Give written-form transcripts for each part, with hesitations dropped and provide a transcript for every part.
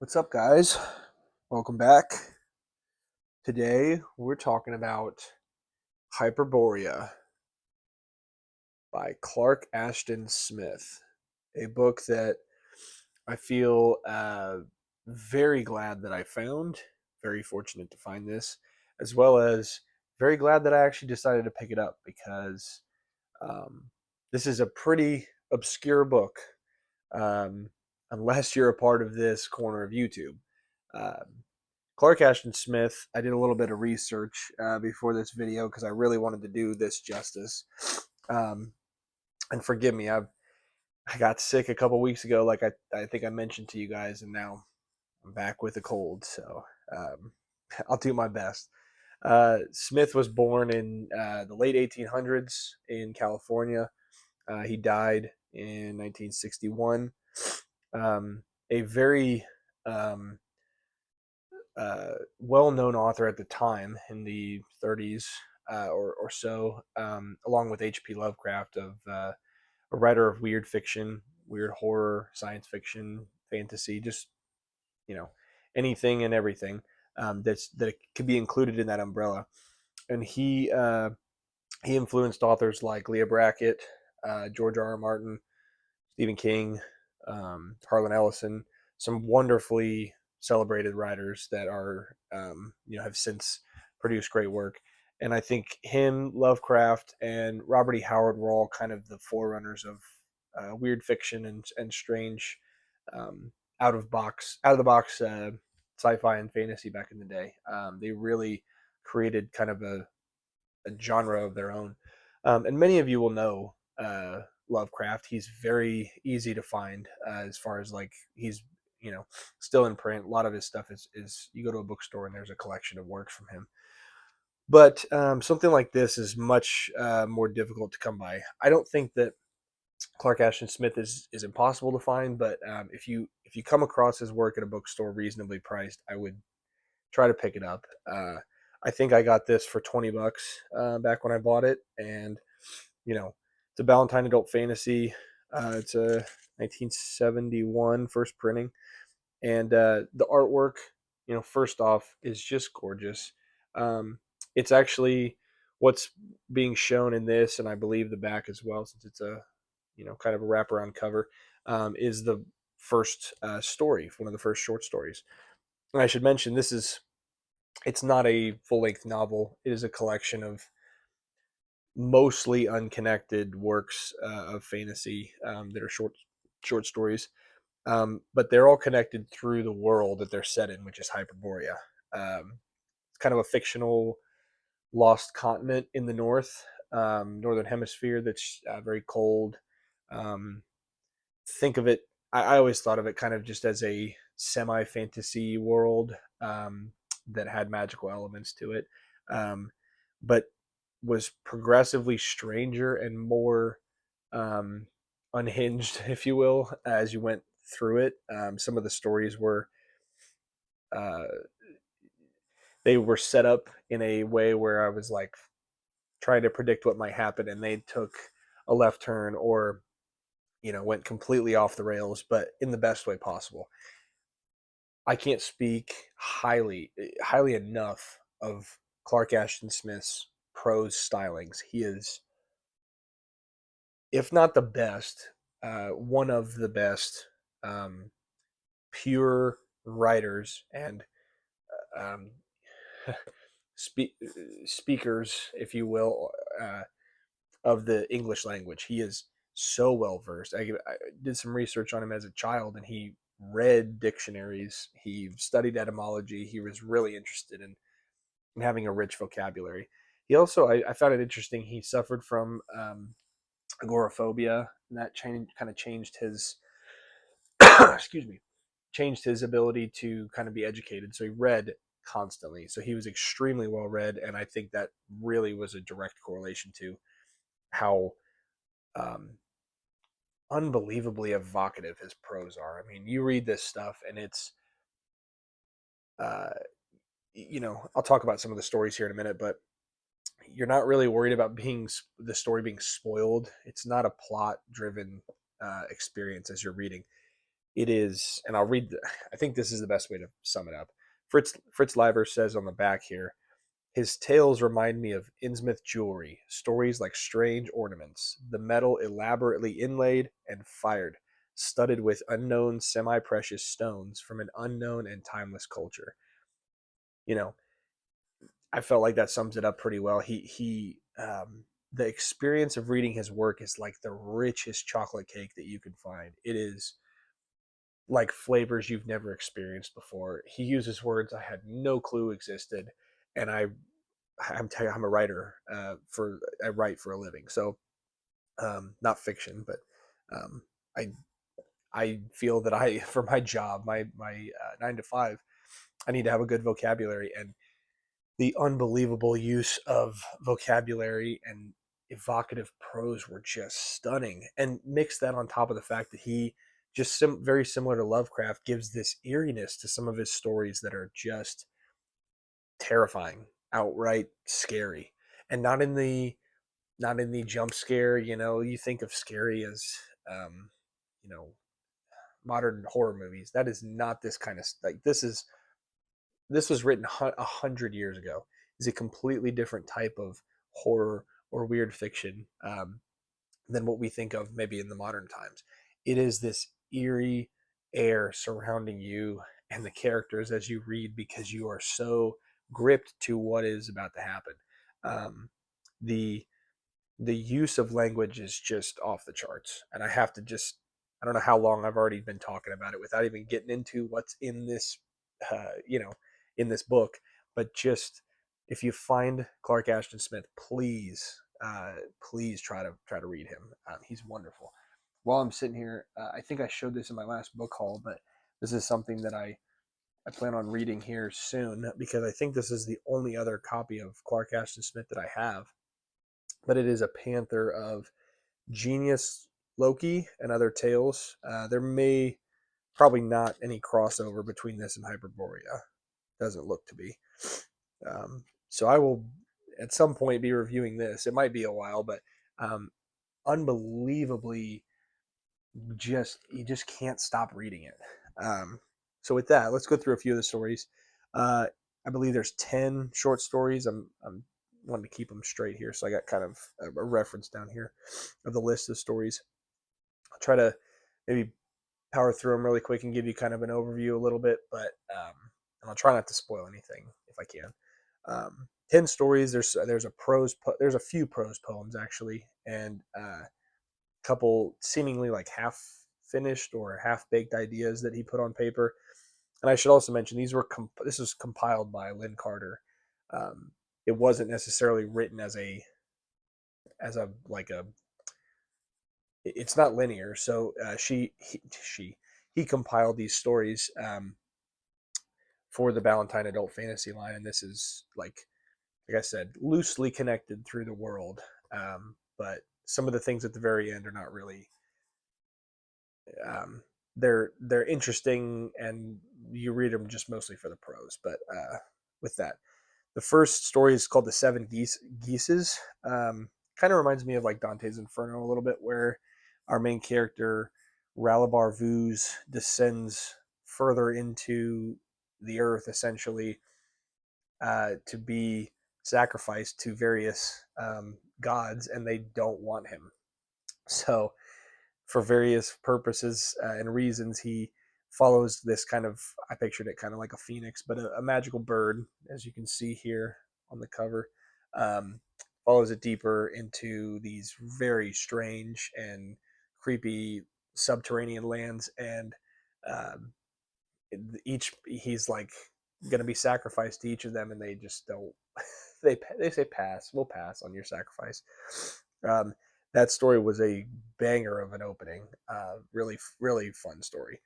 What's up, guys? Welcome back. Today we're talking about Hyperborea by Clark Ashton Smith, a book that I feel very glad that I found, very fortunate to find this, as well as very glad that I actually decided to pick it up because um, this is a pretty obscure book, um, unless you're a part of this corner of YouTube. Um, Clark Ashton Smith, I did a little bit of research before this video because I really wanted to do this justice. Um, and forgive me, I got sick a couple weeks ago, like I think I mentioned to you guys, and now I'm back with a cold, so um, I'll do my best. Smith was born in the late 1800s in California. He died in 1961. A very um, well-known author at the time in the 30s or so, along with H.P. Lovecraft, of a writer of weird fiction, weird horror, science fiction, fantasy, just you know anything and everything that could be included in that umbrella. And he influenced authors like Leah Brackett, George R. R. Martin, Stephen King, Harlan Ellison, some wonderfully celebrated writers that are have since produced great work. And I think him, Lovecraft, and Robert E. Howard were all kind of the forerunners of weird fiction and strange, um, out of the box sci-fi and fantasy back in the day. They really created kind of a genre of their own. And many of you will know Lovecraft. He's very easy to find as far as like he's still in print. A lot of his stuff is you go to a bookstore and there's a collection of works from him. But something like this is much more difficult to come by. I don't think that Clark Ashton Smith is impossible to find, but if you come across his work at a bookstore reasonably priced, I would try to pick it up. I think I got this for $20 back when I bought it, and it's a Ballantine Adult Fantasy. It's a 1971 first printing, and the artwork, first off, is just gorgeous. It's actually what's being shown in this, and I believe the back as well, since it's a kind of a wraparound cover, is the first story, one of the first short stories. And I should mention it's not a full length novel. It is a collection of mostly unconnected works of fantasy that are short stories, but they're all connected through the world that they're set in, which is Hyperborea. It's kind of a fictional lost continent in the northern hemisphere that's very cold. Um, think of it. I always thought of it kind of just as a semi fantasy world that had magical elements to it, but was progressively stranger and more um, unhinged, if you will, as you went through it. Some of the stories uh, were set up in a way where I was like trying to predict what might happen, and they took a left turn or went completely off the rails, but in the best way possible. I can't speak highly enough of Clark Ashton Smith's prose stylings. He is, if not the best, one of the best um, pure writers and um, speakers, if you will, of the English language. He is so well versed. I did some research on him as a child, and he read dictionaries. He studied etymology. He was really interested in having a rich vocabulary. He also, I found it interesting. He suffered from agoraphobia, and that kind of changed his, excuse me, changed his ability to kind of be educated. So he read constantly. So he was extremely well read, and I think that really was a direct correlation to how um, unbelievably evocative his prose are. I mean, you read this stuff, and it's, uh, I'll talk about some of the stories here in a minute, but you're not really worried about the story being spoiled. It's not a plot driven experience as you're reading. It is, and I'll read. I think this is the best way to sum it up. Fritz Leiber says on the back here, his tales remind me of Innsmouth jewelry, stories like strange ornaments, the metal elaborately inlaid and fired, studded with unknown semi-precious stones from an unknown and timeless culture. You know, I felt like that sums it up pretty well. The experience of reading his work is like the richest chocolate cake that you can find. It is like flavors you've never experienced before. He uses words I had no clue existed, and I'm a writer. I write for a living, so not fiction, but um, I I feel that I for my job, my 9 to 5, I need to have a good vocabulary, and the unbelievable use of vocabulary and evocative prose were just stunning. And mix that on top of the fact that he just very similar to Lovecraft gives this eeriness to some of his stories that are just terrifying, outright scary, and not in the jump scare. You think of scary as um, you know modern horror movies. That is not this kind of like this was written 100 years ago. Is a completely different type of horror or weird fiction than what we think of maybe in the modern times. It is this eerie air surrounding you and the characters as you read because you are so gripped to what is about to happen. Um, the the use of language is just off the charts, and I don't know how long I've already been talking about it without even getting into what's in this uh, you know in this book. But just if you find Clark Ashton Smith, please try to read him. He's wonderful. While I'm sitting here, I think I showed this in my last book haul, but this is something that I plan on reading here soon because I think this is the only other copy of Clark Ashton Smith that I have. But it is a Panther of Genius Loki and Other Tales. There may probably not any crossover between this and Hyperborea. Doesn't look to be. So I will at some point be reviewing this. It might be a while, but um, unbelievably, you just can't stop reading it. So with that, let's go through a few of the stories. Uh, I believe there's 10 short stories. I'm wanting to keep them straight here, so I got kind of a reference down here of the list of stories. I'll try to maybe power through them really quick and give you kind of an overview a little bit, but and I'll try not to spoil anything if I can. 10 stories. There's a few prose poems actually, and a couple seemingly like half finished or half baked ideas that he put on paper. And I should also mention this was compiled by Lin Carter. Um, it wasn't necessarily written as a like a it's not linear. So he compiled these stories for the Ballantine Adult Fantasy line, and this is like I said, loosely connected through the world. But some of the things at the very end are not really. They're interesting, and you read them just mostly for the prose. But with that, the first story is called the Seven Geases. Kind of reminds me of like Dante's Inferno a little bit, where our main character Ralabar Vuz descends further into the earth, essentially, to be sacrificed to various gods, and they don't want him. So, for various purposes and reasons, he follows this kind of, I pictured it kind of like a phoenix, but a magical bird, as you can see here on the cover. Um, Follows it deeper into these very strange and creepy subterranean lands, and um, he's like going to be sacrificed to each of them, and they just don't. They say pass. We'll pass on your sacrifice. Um, that story was a banger of an opening. Really fun story.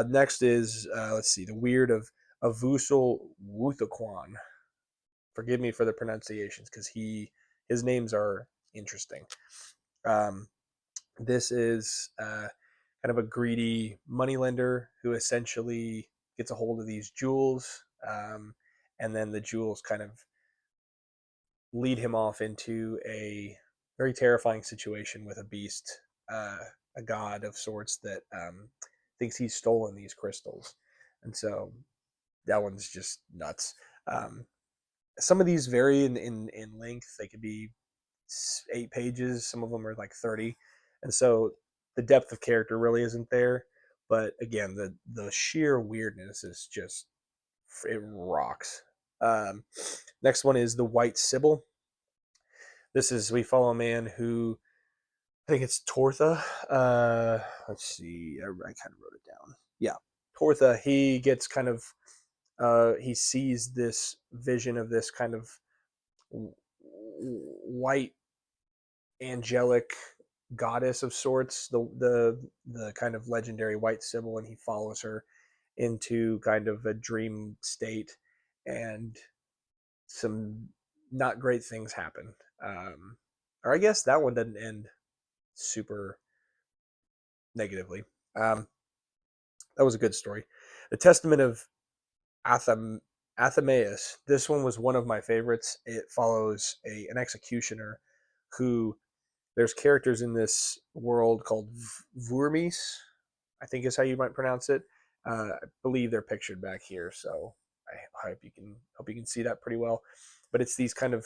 Next is let's see, the Weird of Avoosl Wuthoqquan. Forgive me for the pronunciations because his names are interesting. Um, this is kind of a greedy moneylender who essentially gets a hold of these jewels, and then the jewels kind of lead him off into a very terrifying situation with a beast, a god of sorts that thinks he's stolen these crystals, and so that one's just nuts. Um, some of these vary in length. They could be 8 pages. Some of them are like 30, and so the depth of character really isn't there. But again, the sheer weirdness is just, it rocks. Um, Next one is the White Sybil. This is, we follow a man who, I think it's Tortha. Let's see, I kind of wrote it down. Yeah, Tortha. He gets kind of, he sees this vision of this kind of white angelic goddess of sorts, the kind of legendary White Sybil, and he follows her into kind of a dream state, and some not great things happen. Or I guess that one doesn't end super negatively. That was a good story. The Testament of Athammaus. This one was one of my favorites. It follows an executioner who, there's characters in this world called Vurmis, I think is how you might pronounce it. I believe they're pictured back here, so I hope you can see that pretty well. But it's these kind of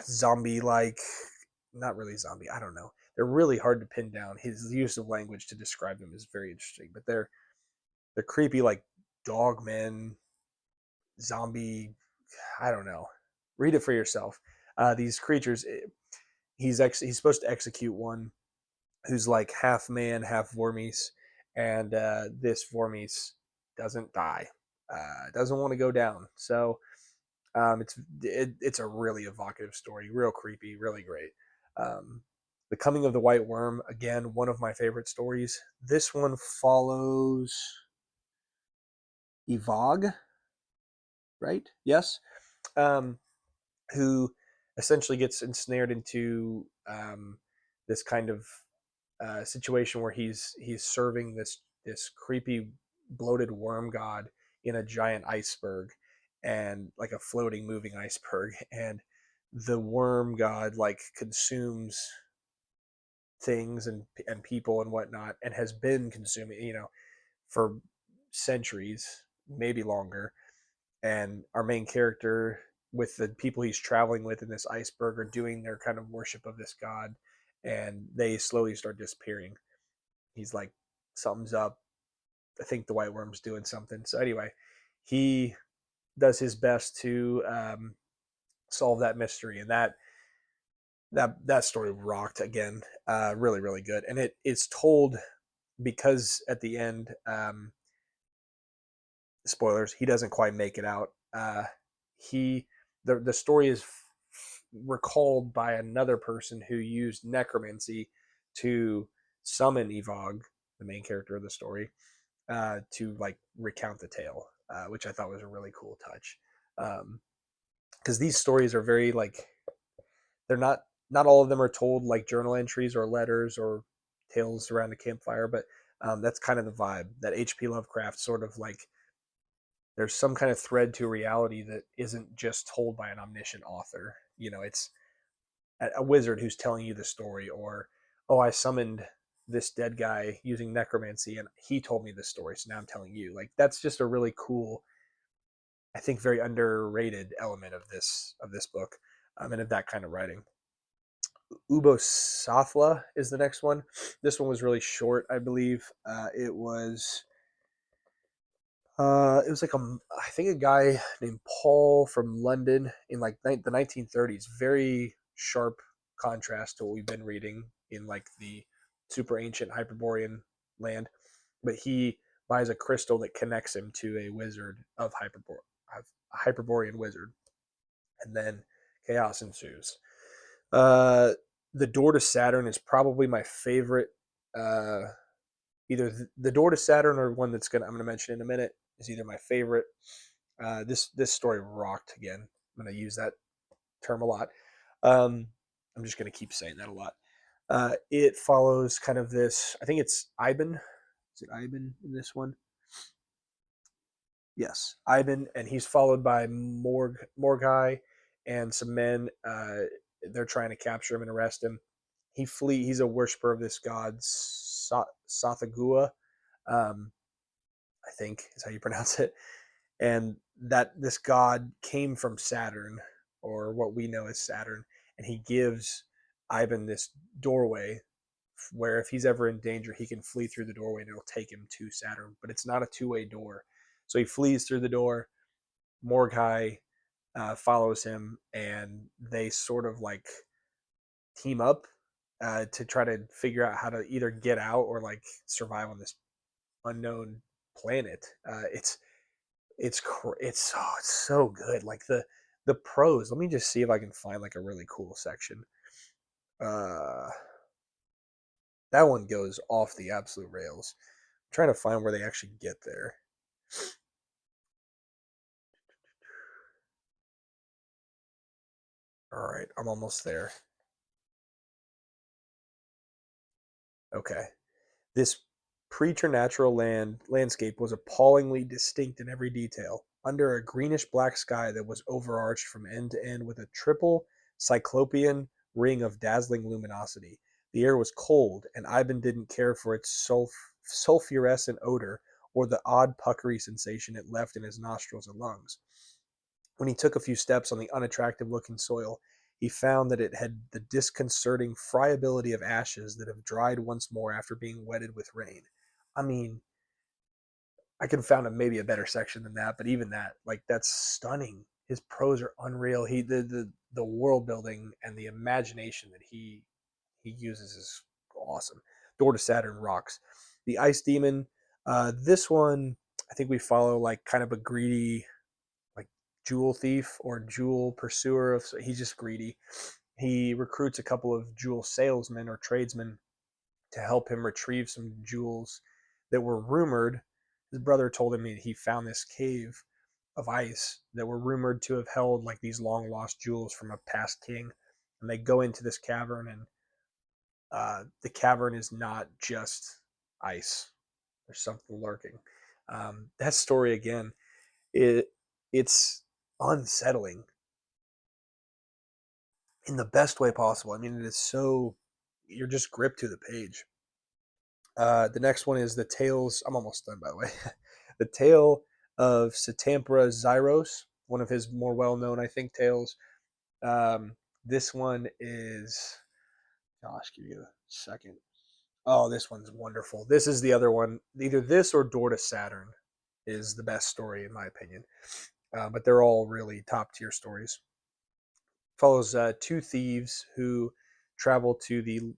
zombie-like, not really zombie. I don't know. They're really hard to pin down. His use of language to describe them is very interesting, but they're creepy, like dog men, zombie. I don't know. Read it for yourself. These creatures. He's supposed to execute one who's like half man, half Vormis, and this Vormis doesn't die, doesn't want to go down. So it's a really evocative story, real creepy, really great. Um, the Coming of the White Worm, again, one of my favorite stories. This one follows Evog, right? Yes, who essentially gets ensnared into this kind of situation where he's serving this creepy bloated worm god in a giant iceberg, and like a floating moving iceberg, and the worm god like consumes things and people and whatnot, and has been consuming, for centuries, maybe longer. And our main character, with the people he's traveling with in this iceberg, are doing their kind of worship of this god, and they slowly start disappearing. He's like, something's up. I think the white worm's doing something. So anyway, he does his best to solve that mystery, and that story rocked again. Really, really good, and it's told, because at the end, spoilers, he doesn't quite make it out. He the story is recalled by another person who used necromancy to summon Evog, the main character of the story, to like recount the tale, which I thought was a really cool touch. Because these stories are very like, they're not all of them are told like journal entries or letters or tales around a campfire, but that's kind of the vibe that H.P. Lovecraft sort of like, there's some kind of thread to reality that isn't just told by an omniscient author. It's a wizard who's telling you the story, or, oh, I summoned this dead guy using necromancy and he told me this story, so now I'm telling you. Like, that's just a really cool, I think very underrated element of this book, and of that kind of writing. Ubbo-Sathla is the next one. This one was really short, I believe. It was like I think a guy named Paul from London in like the 1930s. Very sharp contrast to what we've been reading in like the super ancient Hyperborean land. But he buys a crystal that connects him to a wizard of a Hyperborean wizard, and then chaos ensues. Uh, the Door to Saturn is probably my favorite. Either the Door to Saturn or one I'm gonna mention in a minute is either my favorite. This story rocked again. I'm gonna use that term a lot. I'm just gonna keep saying that a lot. It follows kind of this. I think it's Ivan. Is it Ivan in this one? Yes, Ivan, and he's followed by Morgai and some men. They're trying to capture him and arrest him. He's a worshiper of this god Ubbo-Sathla, I think is how you pronounce it, and that this god came from Saturn, or what we know as Saturn, and he gives Ivan this doorway where if he's ever in danger, he can flee through the doorway and it'll take him to Saturn. But it's not a two-way door, so he flees through the door. Morgai follows him, and they sort of like team up to try to figure out how to either get out or like survive on this unknown planet. It's so good. Like the prose. Let me just see if I can find like a really cool section. Uh, that one goes off the absolute rails. I'm trying to find where they actually get there. All right, I'm almost there. Okay. This preternatural landscape was appallingly distinct in every detail, under a greenish-black sky that was overarched from end to end with a triple cyclopean ring of dazzling luminosity. The air was cold, and Ivan didn't care for its sulfurescent odor or the odd puckery sensation it left in his nostrils and lungs. When he took a few steps on the unattractive-looking soil, he found that it had the disconcerting friability of ashes that have dried once more after being wetted with rain. I mean, I could have found maybe a better section than that, but even that, like, that's stunning. His prose are unreal. The world building and the imagination that he uses is awesome. Door to Saturn rocks. The Ice Demon. This one, I think we follow like kind of a greedy like jewel thief or jewel pursuer of. So he's just greedy. He recruits a couple of jewel salesmen or tradesmen to help him retrieve some jewels that were rumored. His brother told him he found this cave of ice that were rumored to have held like these long lost jewels from a past king. And they go into this cavern, and the cavern is not just ice. There's something lurking. That story again, it's unsettling in the best way possible. I mean, it is so you're just gripped to the page. The next one is the tales. I'm almost done, by the way. The tale of Satampra Zeiros, one of his more well-known, I think, tales. This one is. Gosh, give you a second. Oh, this one's wonderful. This is the other one. Either this or Door to Saturn is the best story, in my opinion. But they're all really top tier stories. Follows two thieves who travel to the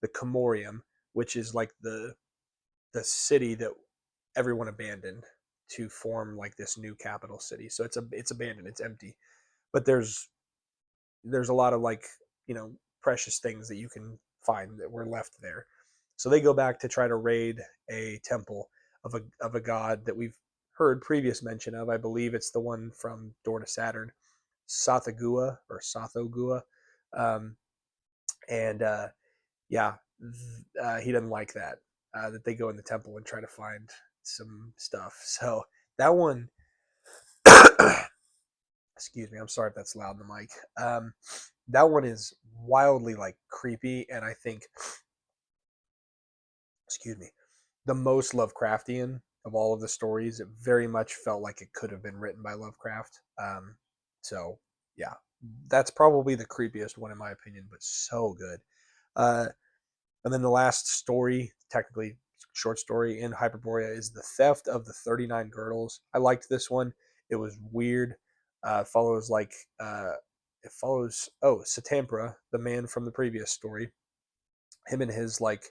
Comorium, which is like the city that everyone abandoned to form like this new capital city. So it's abandoned, it's empty, but there's a lot of like precious things that you can find that were left there. So they go back to try to raid a temple of a god that we've heard previous mention of. I believe it's the one from Door to Saturn, Sathagua or Sathogua, um, and yeah, he doesn't like that. That they go in the temple and try to find some stuff. So that one, excuse me, I'm sorry if that's loud in the mic. That one is wildly like creepy, and I think, excuse me, the most Lovecraftian of all of the stories. It very much felt like it could have been written by Lovecraft. So yeah, that's probably the creepiest one in my opinion, but so good. Uh, and then the last story, technically short story in Hyperborea, is the theft of the 39 girdles. I liked this one. It was weird. Follows like it follows Satampra, the man from the previous story. Him and his like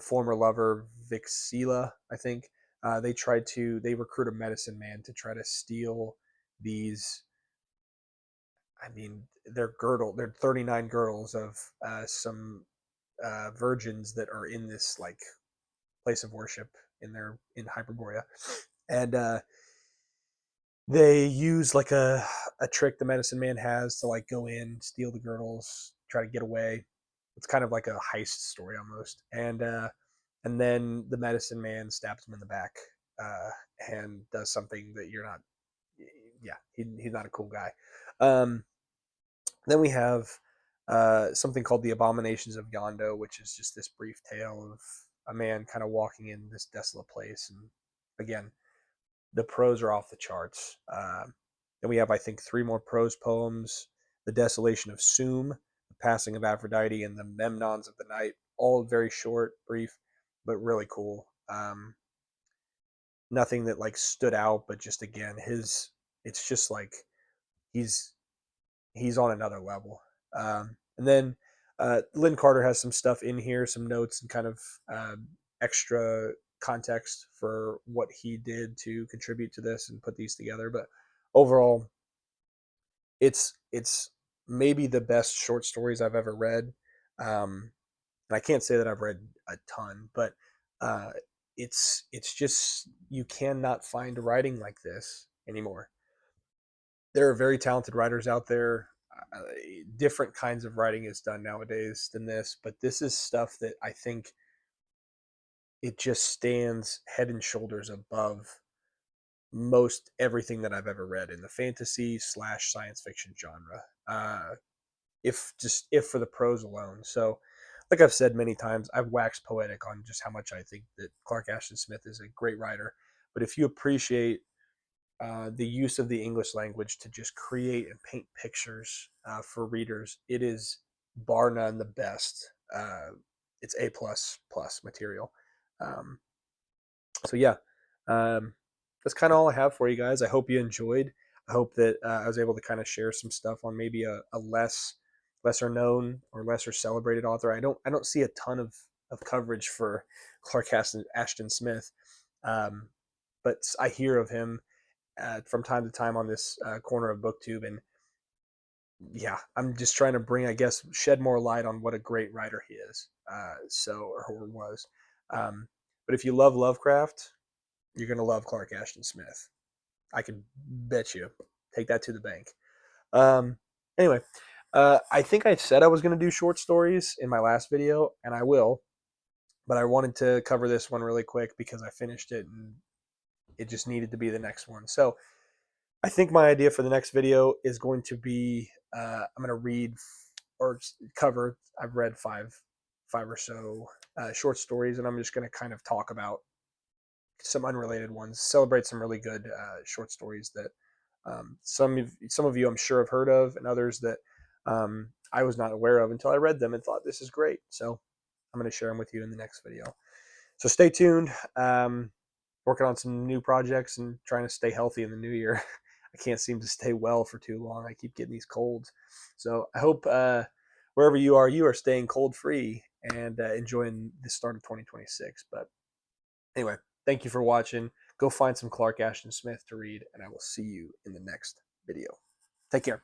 former lover Vixila, I think. They recruit a medicine man to try to steal these. I mean, they're 39 girdles of some virgins that are in this like place of worship in Hyperborea, and they use like a trick the medicine man has to like go in, steal the girdles, try to get away. It's kind of like a heist story almost, and then the medicine man stabs him in the back uh, and does something that you're not. Yeah, he's not a cool guy. Um, then we have something called The Abominations of Yondo, which is just this brief tale of a man kind of walking in this desolate place. And again, the prose are off the charts. Then we have, I think, 3 more prose poems: The Desolation of Sum, The Passing of Aphrodite, and The Memnons of the Night. All very short, brief, but really cool. Nothing that like stood out, but just again, it's just like he's he's on another level. And then Lin Carter has some stuff in here, some notes and kind of extra context for what he did to contribute to this and put these together. But overall, it's maybe the best short stories I've ever read. And I can't say that I've read a ton, but uh, it's just you cannot find writing like this anymore. There are very talented writers out there. Different kinds of writing is done nowadays than this, but this is stuff that I think it just stands head and shoulders above most everything that I've ever read in the fantasy slash science fiction genre. If for the prose alone. So, like I've said many times, I've waxed poetic on just how much I think that Clark Ashton Smith is a great writer. But if you appreciate the use of the English language to just create and paint pictures for readers, it is bar none the best. It's A plus material. Um, so yeah, um, that's kind of all I have for you guys. I hope you enjoyed. I hope that I was able to kind of share some stuff on maybe a lesser known or lesser celebrated author. I don't see a ton of coverage for Clark Ashton Smith, um, but I hear of him from time to time on this corner of BookTube, and yeah, I'm just trying to bring, I guess, shed more light on what a great writer he is. Or was. Um, but if you love Lovecraft, you're gonna love Clark Ashton Smith. I can bet you. Take that to the bank. Um, anyway, I think I said I was gonna do short stories in my last video, and I will. But I wanted to cover this one really quick because I finished it and it just needed to be the next one. So I think my idea for the next video is going to be I'm going to read or cover. I've read five or so short stories, and I'm just going to kind of talk about some unrelated ones, celebrate some really good short stories that some of you I'm sure have heard of, and others that I was not aware of until I read them and thought this is great. So I'm going to share them with you in the next video. So stay tuned. Working on some new projects and trying to stay healthy in the new year. I can't seem to stay well for too long. I keep getting these colds. So I hope wherever you are staying cold free and enjoying the start of 2026. But anyway, thank you for watching. Go find some Clark Ashton Smith to read, and I will see you in the next video. Take care.